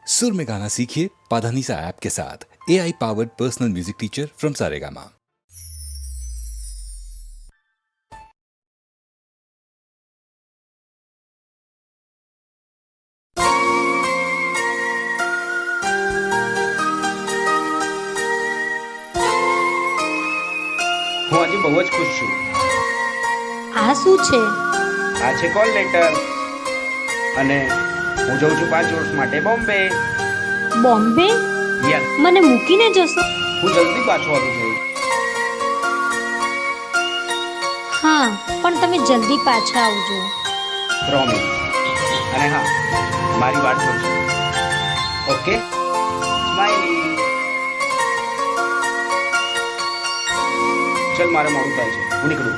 सुर में गाना सीखिए पाधानीसा ऐप के साथ। AI powered personal music teacher from Saregama. હું આજે બહુ જ ખુશ છું। આ શું છે? આ છે કોલ લેટર અને હું જઉં છું 5 વર્ષ માટે બોમ્બે। બોમ્બે? યસ, મને મૂકીને જશો? હું જલ્દી પાછો આવી જઈશ। હા, પણ તમે જલ્દી પાછા આવજો। પ્રોમિસ। અને હા, મારી વાત જોજો। Okay, smiley. ચલ, મારે મોડું થાય છે, હું નીકળું।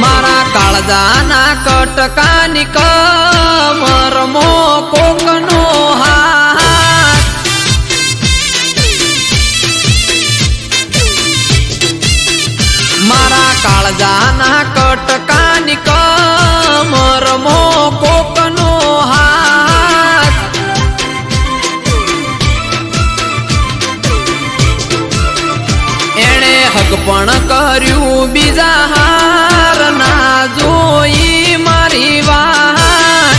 मारा काळजाना कटकानी कमर मो कोकनो हात मारा काळजाना कटकानी कमर मो कोकनो हात एणे हगपण कर्यु बीजा हार ना जोई मारी वाट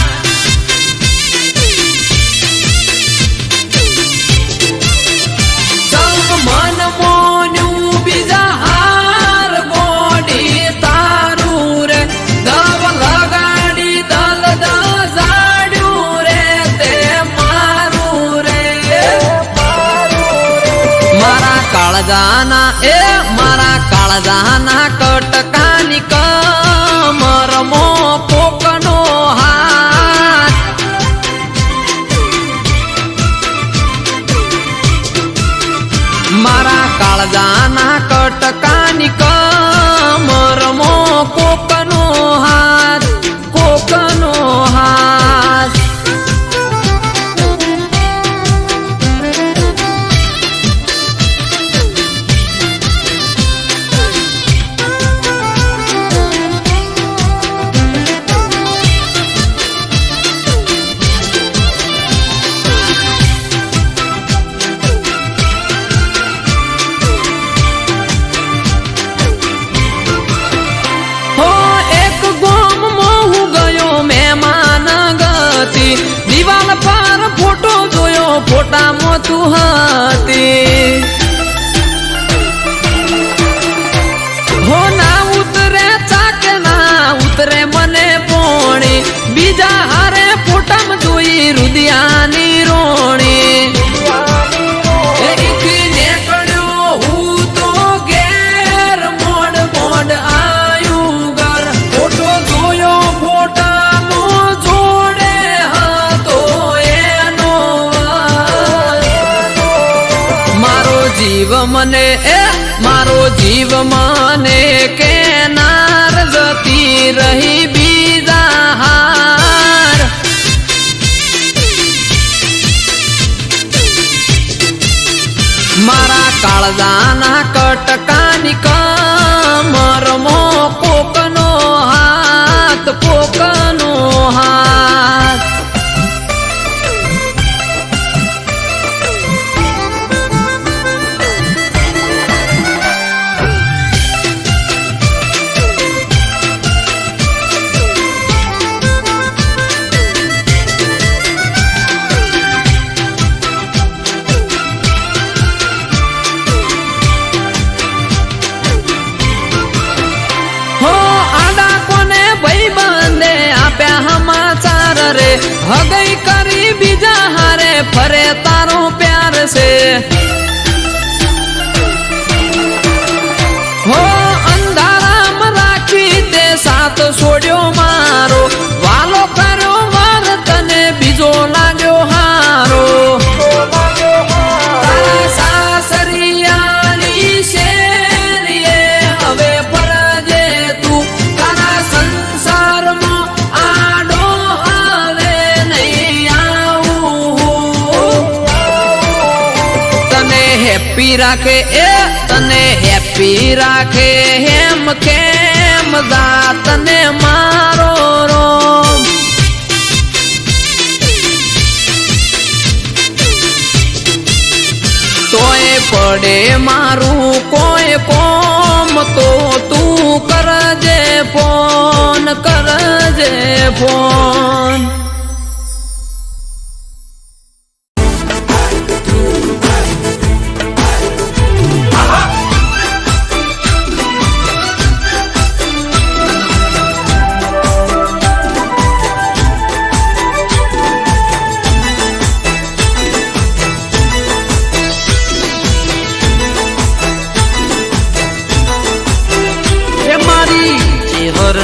संग मन मोन्यू बीजा हार गोडी तारू रे दव लगाडी दल जाड्यू रे ते मारू रे मारा काळजाना मारा काळजाना कटकानी कमर मो कोकनो हात मारा काळजाना कटकानी कमर मो कोकनो हात कोकनो हात दीवाल पर फोटो जोयो फोटा मो तू हाती हो ना उतरे चाके ना उतरे मने पोणी बीजा हारे फोटा में जोई रुदियानी रोणी जीव मने मारो जीव मने के नार जती रही बीजा हार मारा काळजाना कटकानी कमर मो कोकनो हात कोकनो हात रे हगई करी बीजा हारे फरे तारो प्यार से हो अंधारा રાખે એ તને હેપી રાખે હેમ કેમ જા તને મારો રોમ તોય પડે મારું કોઈ કોમ તો તું કરજે ફોન કરજે ફોન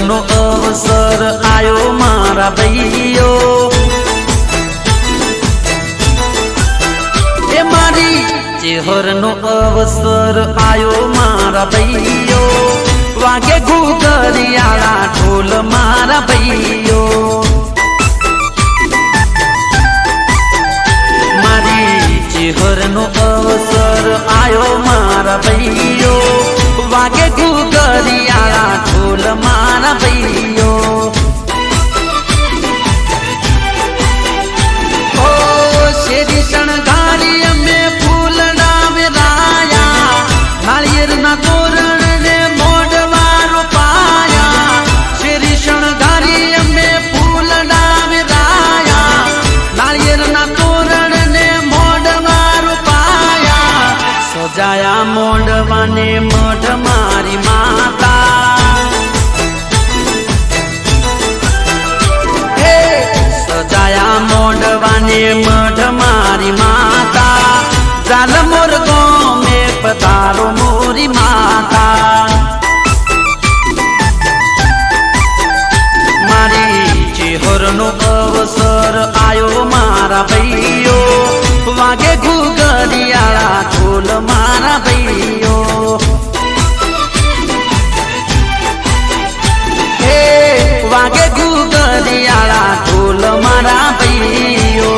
નો અવસર આયો મારા ભાઈઓ એ મારી ચેહરનો અવસર આયો મારા ભાઈઓ વાગે ઘૂઘરિયાળા ઢોલ મારા ભાઈઓ મારી ચેહરનો અવસર આયો મારા ભાઈઓ વાગે ઘૂઘરિયાળા ઢોલ મારા ભાઈઓ ઓ શેરી શણગારી અમે ફૂલડા વેરાયા નાળિયેરના તોરણ ને મોઢવારો પાયા શેરી શણગારી અમે ફૂલડા વેરાયા નાળિયેરના તોરણ ને મોઢવારો પાયા સજાયા મોઢવાને મઢ મારી માતા સજાયા મોઢવાને મઢ મારી માતા જાલ મોર ગોમે પધારો મોરી માતા મારી ચેહરનો અવસર આયો મારા ભાઈઓ વાગે ઘૂઘરિયાળા ઢોલ મારા ભાઈઓ વાગે ઘૂઘરિયાળા ઢોલ મારા ભાઈઓ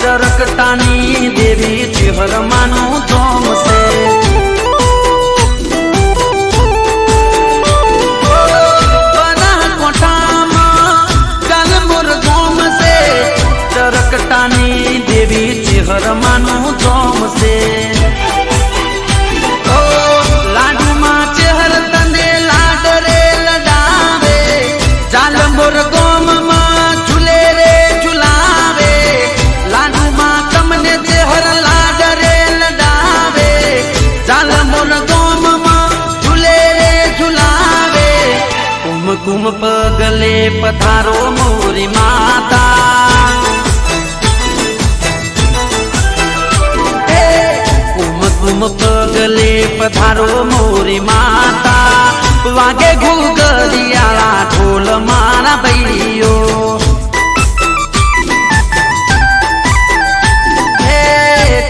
ચરકટાની દેવી ચેહર માનું ધોમ છે બનાસકાંઠામાં ચાલમોર ધોમ છે ચરકટાની દેવી ચેહર માનું ધોમ છે લાડુમાં ચેહર તને લાડ રે લડાવે ચાલમોર ગોમમાં ઝૂલે રે ઝુલાવે લાડુમાં તમને ચેહર લાડ રે લડાવે ચાલમોર ગોમમાં ઝૂલે રે ઝુલાવે કુમકુમ પગલે પધારો મોરી માતા કુમકુમ પગલે પધારો મોરી માતા વાગે ઘૂઘરિયાળા ઢોલ મારા ભાઈઓ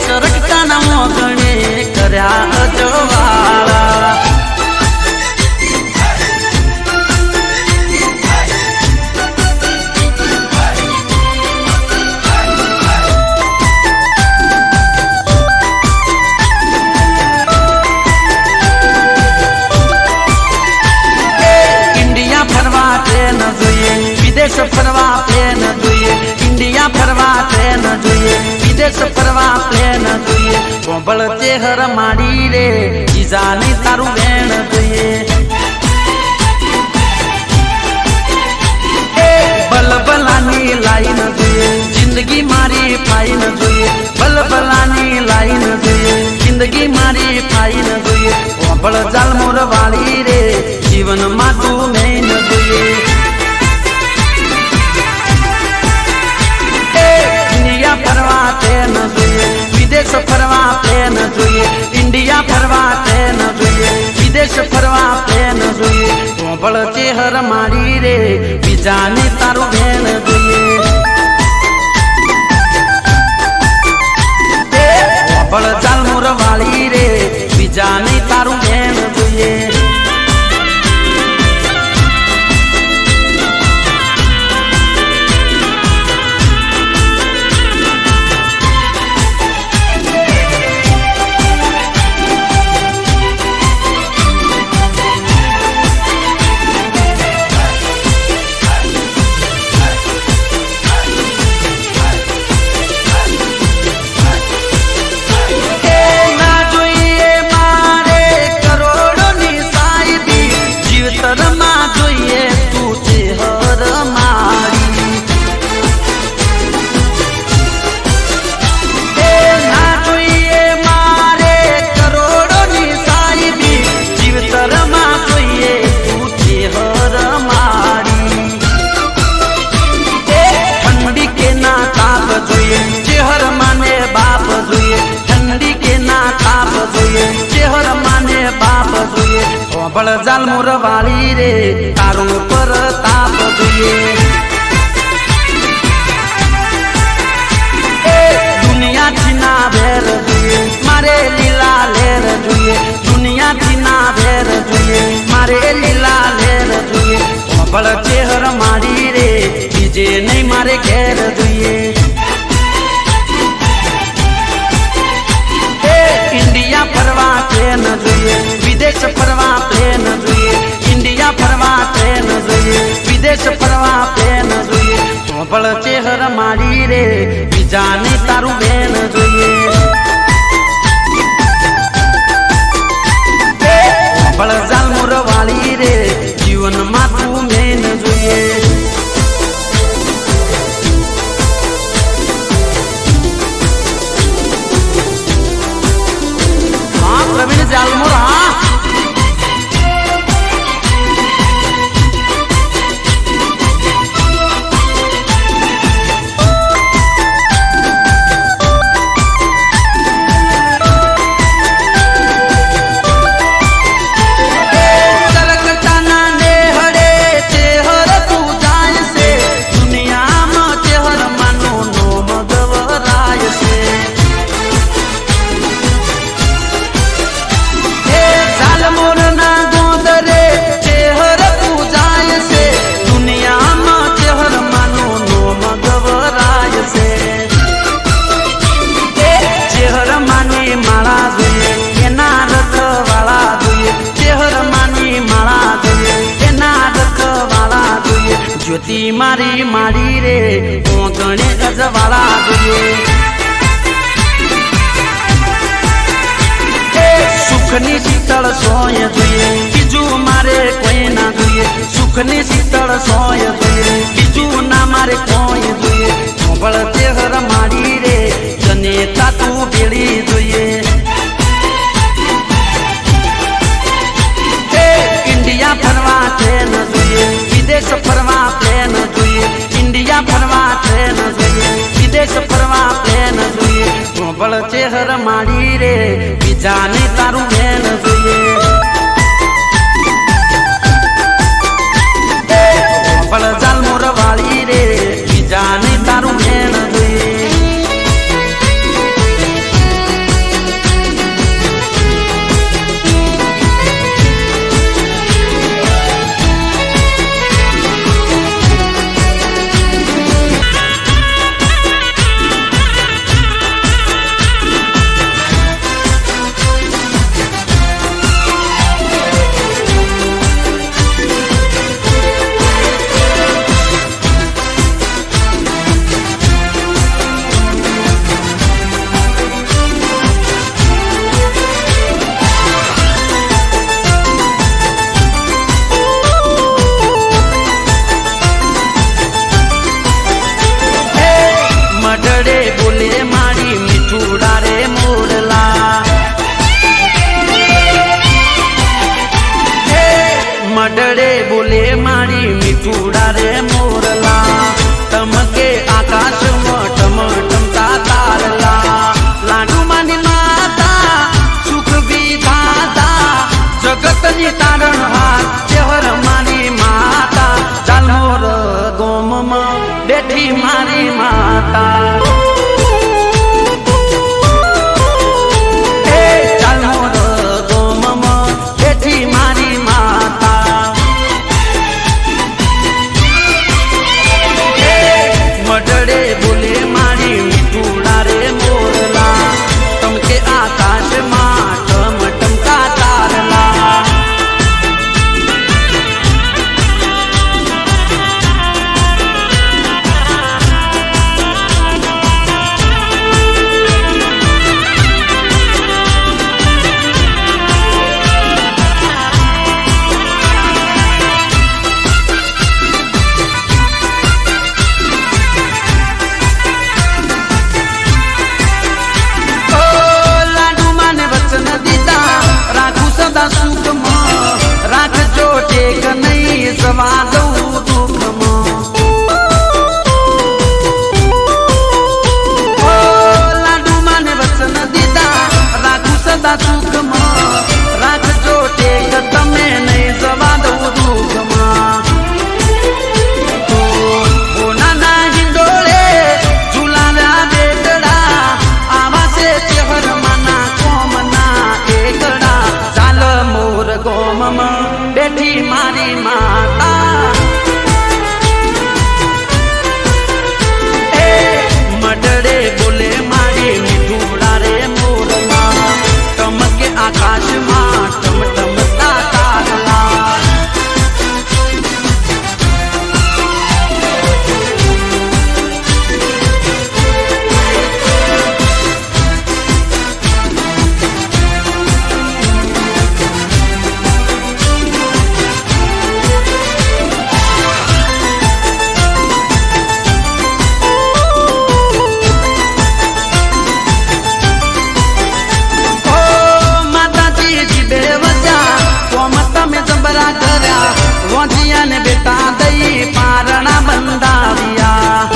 ચરકટાના મોગણે કર્યા અજવાળા વિદેશ ફરવા પ્લેન જોઈએ ઇન્ડિયા ફરવા પ્લેન જોઈએ વિદેશ ફરવા પ્લેન જોઈએ કોંબળ ચેહર માડી રે જીજાની તારું વેણ જોઈએ બલબલાની લાઈન જોઈએ જિંદગી મારી ફાઈન જોઈએ બલબલાની લાઈન જોઈએ જિંદગી મારી ફાઈન જોઈએ કોંબળ જાલમોર વાળી રે જીવનમાં તું મેન જોઈએ ફરવા તે ન જોઈએ વિદેશ વિદેશ ફરવા પ્લેન જોઈએ, ઇન્ડિયા ફરવા ટ્રેન જોઈએ, વિદેશ ફરવા પ્લેન જોઈએ. કોંભળ ચેહર મારી રે બીજાને તારું બેન જોઈએ. કોંભળ જાલમોર વાળી રે બીજાને તારું બેન જોઈએ. કોંભળ જાલમોર વાળી રે તારું પર તાપ જોઈએ. દુનિયાથી ના ભેર જોઈએ, મારે લીલા લેર જોઈએ. દુનિયાથી ના ભેર જોઈએ, મારે લીલા લેર જોઈએ. કોંભળ ચેહર મારી રે બીજે નહીં મારે ઘેર જોઈએ. ઇન્ડિયા ફરવા ટ્રેન જોઈએ, વિદેશ ફરવા પ્લેન જોઈએ, ઇન્ડિયા ફરવા ટ્રેન જોઈએ, વિદેશ ફરવા પ્લેન જોઈએ. કોંભળ ચેહર મારી રે બીજાને તારું બેન જોઈએ. કોંભળ જાલમોર વાળી રે જીવનમાં તું મેન જોઈએ. પ્રવીણ જાલમોર જ્યોતિ મારી મારી રે કોંકણે ગજવાળા જોઈએ. સુખની શીતળ સોય જોઈએ, બીજું મારે કોઈ ના જોઈએ. સુખની શીતળ સોય જોઈએ, બીજું ના મારે કોઈ જોઈએ. કોંભળ ચેહર મારી રે જનેતા તું ભેળી જોઈએ. ઇન્ડિયા ફરવા ટ્રેન જોઈએ, વિદેશ ફરવા પ્લેન જોઈએ, ઇન્ડિયા ફરવા ટ્રેન જોઈએ, વિદેશ ફરવા પ્લેન જોઈએ. કોંભળ ચેહર મારી રે બીજાને તારું બેન જોઈએ. કોંભળ જાલમોર વાળી રે બીજાને તારું બેન જોઈએ. આકાશમાં ટમટમતા તારલા લાડુમાં બેઠી મારી માતા એ ચાલમોર ગોમમાં બેઠી મારી માતા એ મઢડે બોલે મારી મીઠુડા રે મોરલા તમકે આકાશમાં ટમટમતા તારલા સુખમાં રાખજો ટેક નહીં સવા દઉં દુઃખમાં લાડુમાં ને વચન દીધા રાખું સદા સુખમાં રાખજો ટેક તમે નહીં સવા દઉં દુઃખમાં નાના હિંડોળે ઝુલાવ્યા બેટડા આવા છે ચહેરમાંના કોમના એકડા મોર ગોમમાં બેઠી મારી માતા એ મઢડે બોલે મારી મીઠુડા રે મોરલા ટમકે આકાશમાં ટમટમતા તારલા ને બેટા દઈ પારણા બંધાવ્યા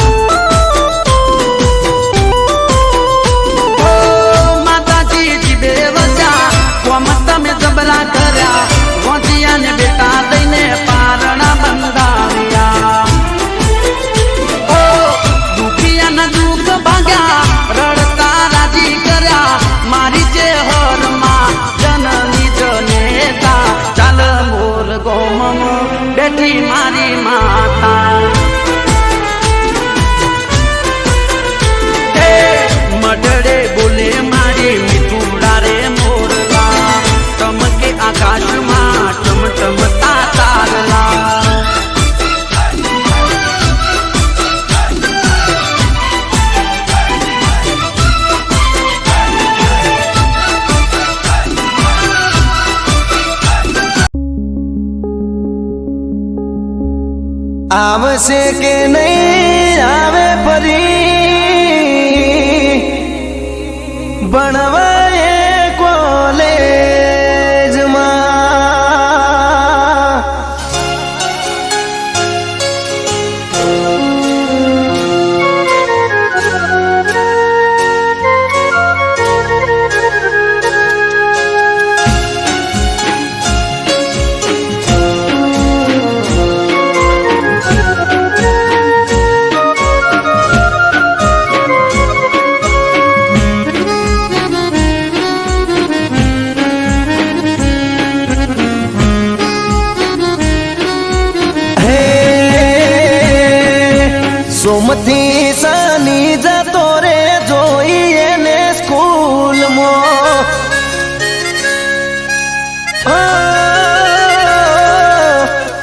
માતાજી જીબે વજા કોમ તમે જબરા કર્યા વોંધિયા ને બેટા દઈને પારણા બંધાવ્યા ઓ દુખિયાના દુઃખ ભાગ્યા રડતા રાજી કર્યા મારી જે હરમાં જનની જનેતા ચાલ મોર ગોમમાં બેઠી મારી માતા એ મઢડે બોલે મારી મીઠુડા રે મોરલા તમકે આકાશમાં ટમટમતા તારલા આવશે કે નહીં આવે ફરી ભણવાએ કોલેજમાં સોમથી શનિ જતો રે જોઈએ ને સ્કૂલમાં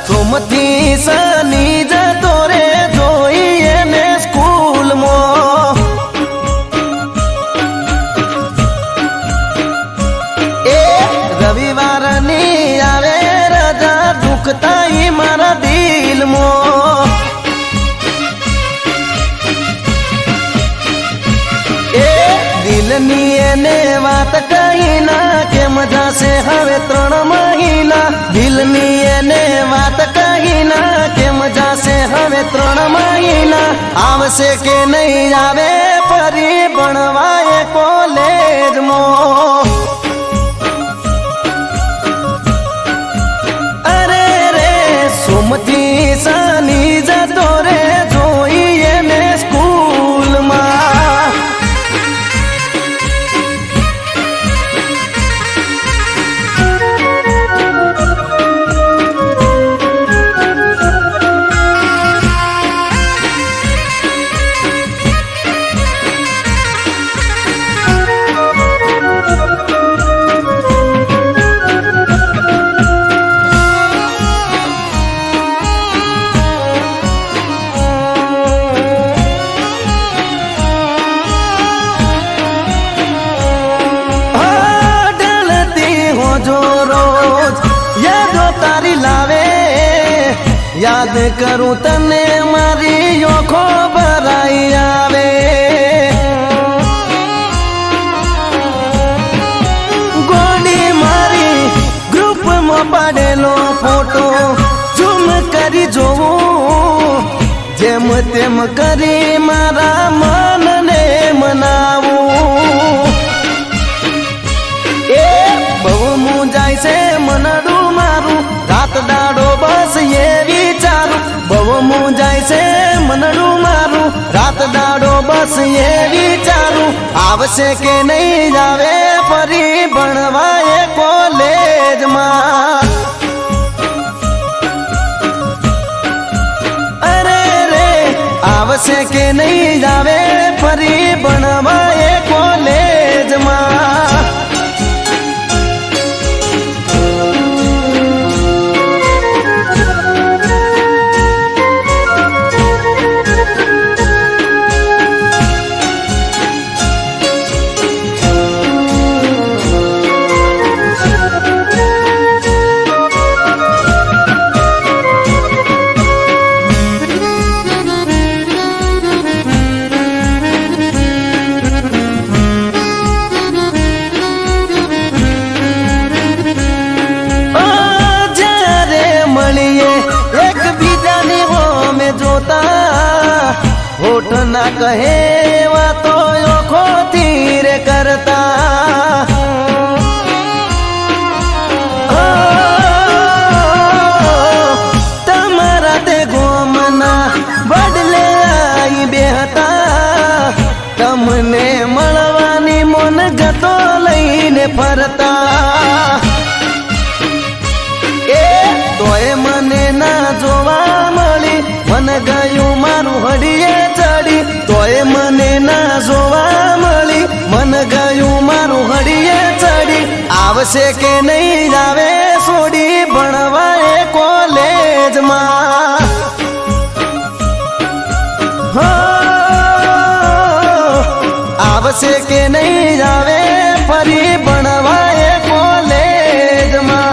સોમથી શનિ જતો રે જોઈએ ને સ્કૂલમાં એ રવિવારની આવે રજા દુખતા મારા દિલમાં દિલની એને વાત કહી ના કેમ જાશે હવે 3 મહિના દિલની એને વાત કહી ના કેમ જાશે હવે 3 મહિના આવશે કે નહીં આવે ફરી ભણવાએ કોલેજમાં અરે રે સોમથી શનિ જતો રે જોઈએ ને યાદ કરું તને મારી ઓખો ભરાઈ આવે ગોડી મારી ગ્રુપમાં પાડેલો ફોટો ઝૂમ કરી જોવું જેમ તેમ કરી મારા મનને મનાવું એ બહુ મૂંઝાય છે મનડું મારું રાત દાડો બસ એ વિચારું બહુ મૂંઝાય છે મનડું મારું રાત દાડો બસ એ વિચારું આવશે કે નહીં આવે ફરી ભણવા એ કોલેજમાં અરે રે આવશે કે નહીં આવે ફરી ભણવા એ કોલેજમાં હોઠ ના કહે વાતો ઓખો તીરે કરતા તમારા તે ગોમના બદલે આવી બેહતા તમને મળવાની મન ગતો લઈને ફરતા એ તોય મને ના જોવા મળી મન ગયું મારું હડીએ ચડી તોય મને ના જોવા મળી મન ગયું મારું હડીએ ચડી આવશે કે નહીં આવે છોડી ભણવા એ કોલેજમાં હો આવશે કે નહીં આવે ફરી ભણવા એ કોલેજમાં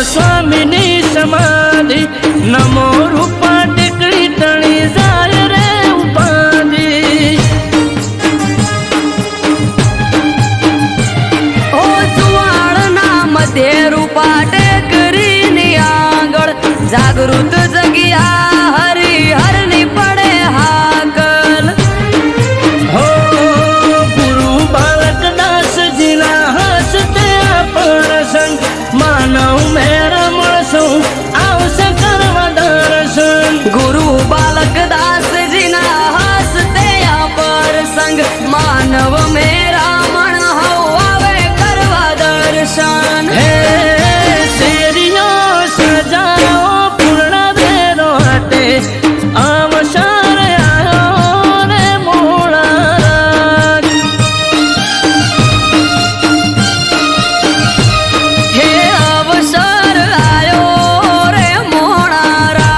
સ્વામીની સમાધિ નમો રૂપા ટેકડી તણી જાય રે ઉપાધિ ઓ સુવાળના મધ્ય રૂપા ટેકડી જાગૃત જગ્યા હરિહરની પડે હાકલ હો ગુરુ બાલક દાસજીના હસ્તે આપણ સંગ માનવ મેરા મળશું આવશે કરવા દર્શન ગુરુ બાલક દાસજીના હસ્તે અપર સંગ માનવ મેરા મણ હો આવે કરવા દર્શન હે શેરીઓ સજાઓ પૂર્ણ ભેરો હટે અવસર આવ્યો રે મોળા હે અવસર આયો રે મોણારા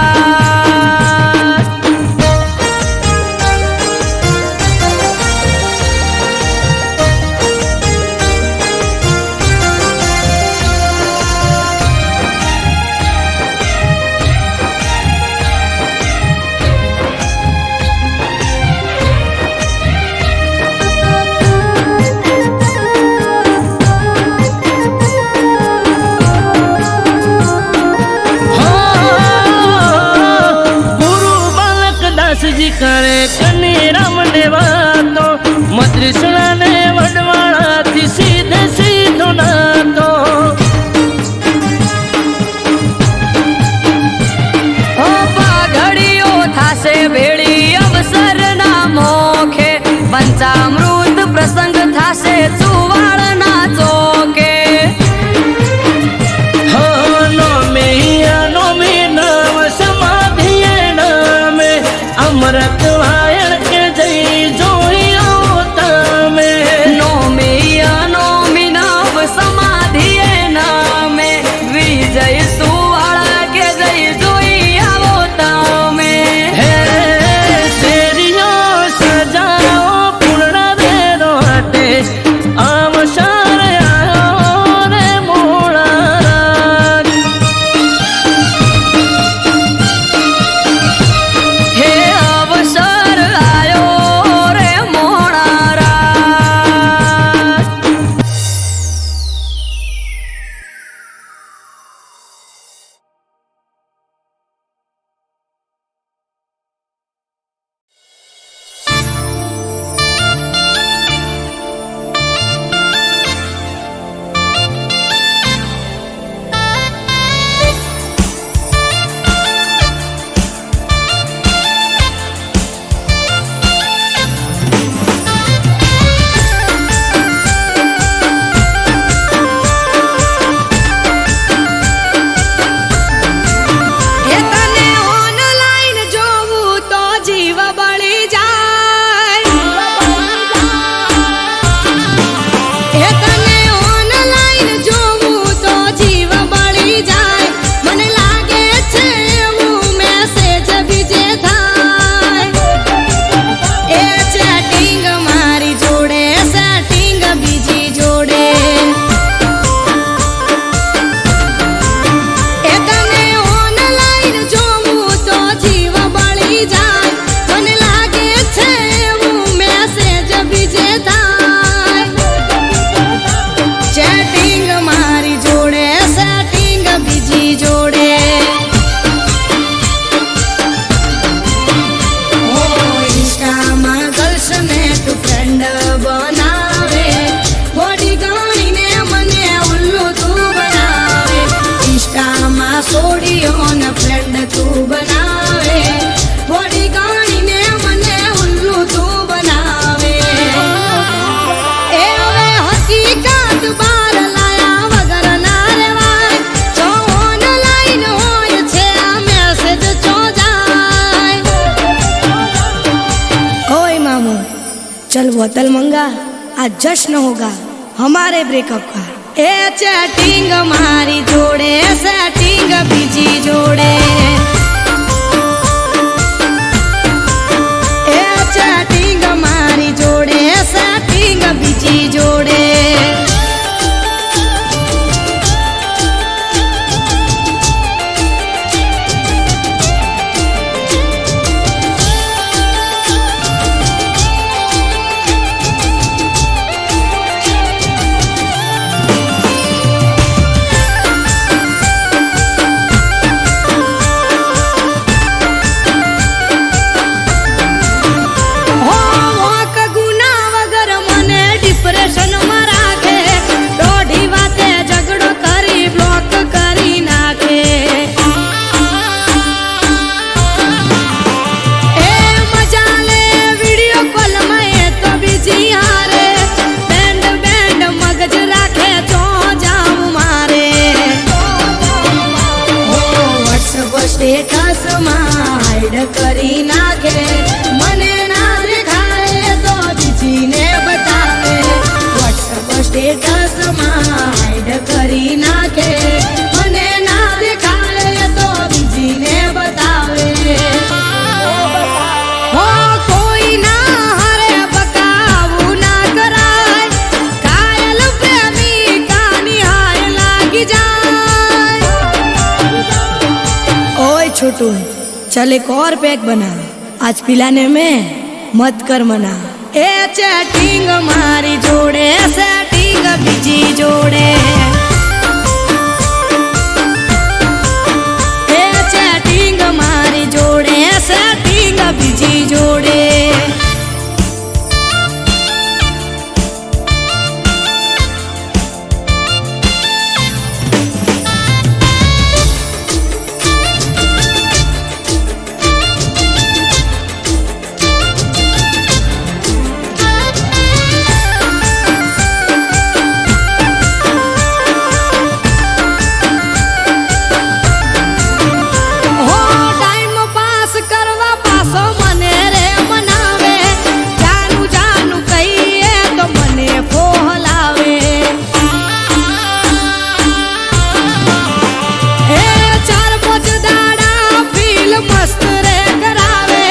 ગુરુ બાલક દાસજી કરે કની રામને વાતો મદ્રિસણા ને વડવાળાથી સીધે સીધો નાતો ઓ પાઘડીઓ થાશે ભેળી અવસરના મોખે પંચામૃત પ્રસંગ થાશે ચુવાડના ચોકે નોમી નામ સમાધિએ નામે અમૃત વાયણ કે જઈ જોઈ આવો તમે નોમી નવ સમાધિએ નામે વિજય સુવાળા કે જઈ જોઈ આવો તમે હે શેરીઓ સજાઓ પૂર્ણ ભેરો હટે અવસર આવ્યો રે મોળા હે અવસર આયો રે મોણારા હે તને ઓનલાઈન જોવું તો જીવ બળી જાય હે તને ઓનલાઈન જોવું તો જીવ બળી જાય મને લાગે છે એવું મેસેજ બીજે થાય એ ચેટિંગ મારી જોડે સેટિંગ બીજી જોડે એ તને ઓનલાઈન જોવું તો જીવ બળી જાય મને લાગે છે એવું મેસેજ બીજે થાય ચેટિંગ મારી જોડે સેટિંગ બીજી જોડે ઓ ઇન્સ્ટામાં ગર્લ્સને તું ફ્રેન્ડ બનાવે બોડી ગણીને મને ઉલ્લુ તું બનાવે ઇન્સ્ટામાં સોડીઓને ફ્રેન્ડ તું બનાવે બોડી ગણીને મને ઉલ્લુ તું બનાવે એ હવે હકીકત બાર લાયા વગર ના રેવાય જો ઓનલાઈન હોય છે આ મેસેજ ચો જાય ओए मामू चल बोतल मंगा आज जश्न होगा हमारे ब्रेकअप का એ ચેટિંગ મારી જોડે સેટિંગ બીજી જોડે એ ચેટિંગ મારી જોડે સેટિંગ બીજી જોડે સ્ટેટસ માં હાઈડ કરી નાખે, મને ના દેખાય તો બીજીને બતાવે. વોટ્સઅપ સ્ટેટસ માં હાઈડ કરી નાખે, મને ના દેખાય તો બીજીને બતાવે. હો કોઈ ના હારે બકાવું ના કરાય, કાયલ પ્રેમિકાની હાય લાગી જાય. ओए छोटू चल एक और पैक बना, आज पिलाने में मत कर मना. ए चैटिंग मारी जोड़े सेटिंग बीजी जोड़े, ए चैटिंग मारी जोड़े सेटिंग बीजी जोड़े. हो टाइम पास करवा पासो मने रे मनावे, जानू जानू कहिए तो मने फोहलावे. ए चार पांच दाड़ा फील मस्त रे करावे,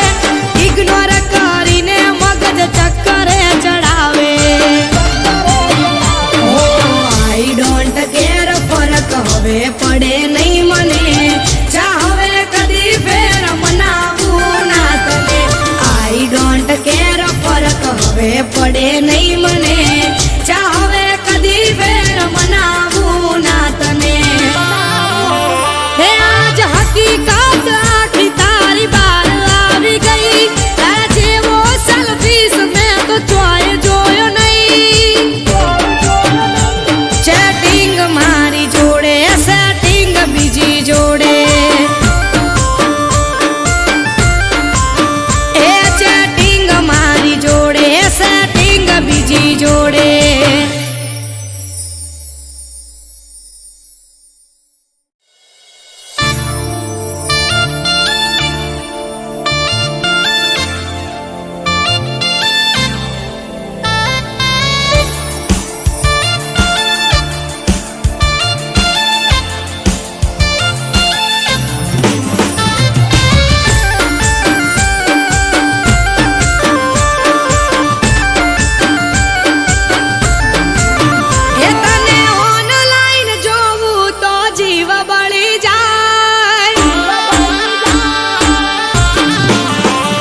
इग्नोर કરીને મગજ ચક્કરે ચડાવે. ઓ આઈ ડોન્ટ કેર ફરક હવે પડે નહીં મને, ચાહવે કદી ફેર મનાવું ના તને. આઈ ડોન્ટ કેર ફરક હવે પડે નહીં મને, ચાહવે કદી ફેર મનાવું ના તને. હે આજ હકીકત આખી તારી બાર આવી ગઈ, તારા જેવો સેલ્ફીસ મેં તો ચોય જોયો નહીં. ચેટિંગ મારી જોડે સેટિંગ બીજી જોડે, એ ચેટિંગ મારી જોડે સેટિંગ બીજી જોડે. એ તને ઓનલાઈન જોવું તો જીવ બળી જાય,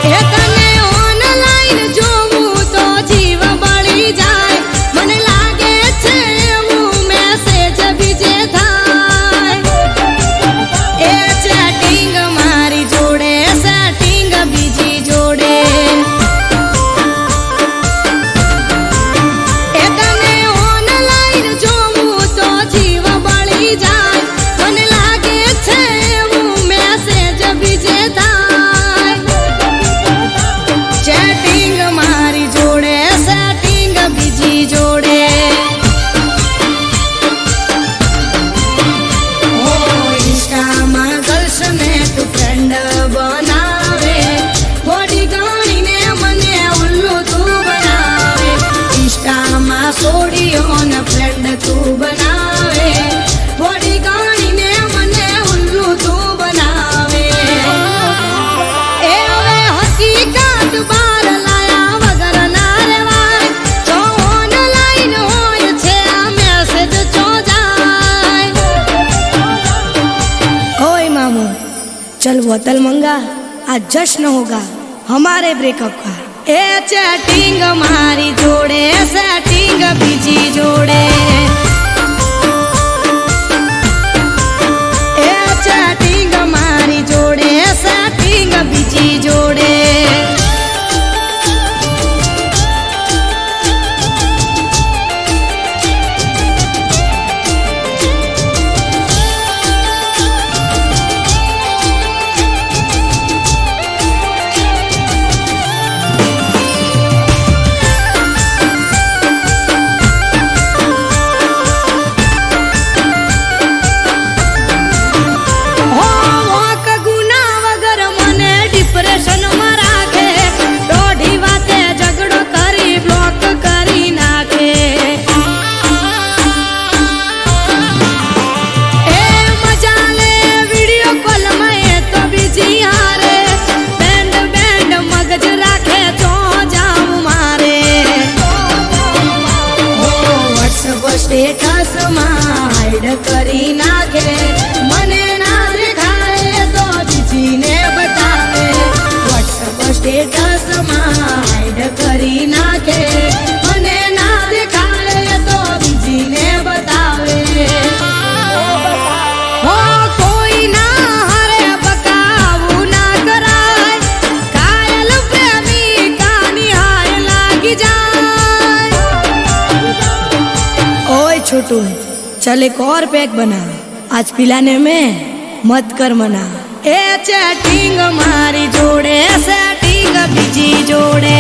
એ તને ઓનલાઈન જોવું તો જીવ બળી જાય. મને લાગે છે એવું મેસેજ બીજે થાય, એ ચેટિંગ મારી જોડે સેટિંગ બીજી જોડે. એ તને ઓનલાઈન જોવું તો જીવ બળી જાય, મને લાગે છે એવું મેસેજ બીજે થાય. ચેટિંગ મારી જોડે સેટિંગ બીજી જોડે. ઓ ઇન્સ્ટામાં ગર્લ્સને તું ફ્રેન્ડ બનાવે, થોડી ગણીને મને ઉલ્લુ તું બનાવે. ઇન્સ્ટામાં સોડીઓને ફ્રેન્ડ તું બનાવે, થોડી ગણીને મને ઉલ્લુ તું બનાવે. એ હવે હકીકત બાર લાયા વગર ના રેવાય, જો ઓનલાઈન હોય છે આ મેસેજ ચો જાય. ओए मामू चल बोतल मंगा, आज जश्न होगा हमारे ब्रेकअप का. ए चैटिंग मारी जोड़े सेटिंग बीजी जोड़े, ए चैटिंग मारी जोड़े सेटिंग बीजी जोड़े. સ્ટેટસમાં હાઈડ કરી નાખે મને ના દેખાય તો બીજીને બતાવે વોટ્સઅપ સ્ટેટસમાં હાઈડ કરી નાખે મને ના દેખાય તો બીજીને બતાવે હો કોઈ ના હારે બકાવું ના કરાય કાયલ પ્રેમિકાની હાય લાગી જાય ओए छोटू चल एक और पैक बना आज पिलाने में मत कर मना ए चैटिंग मारी जोड़े सेटिंग बीजी जोड़े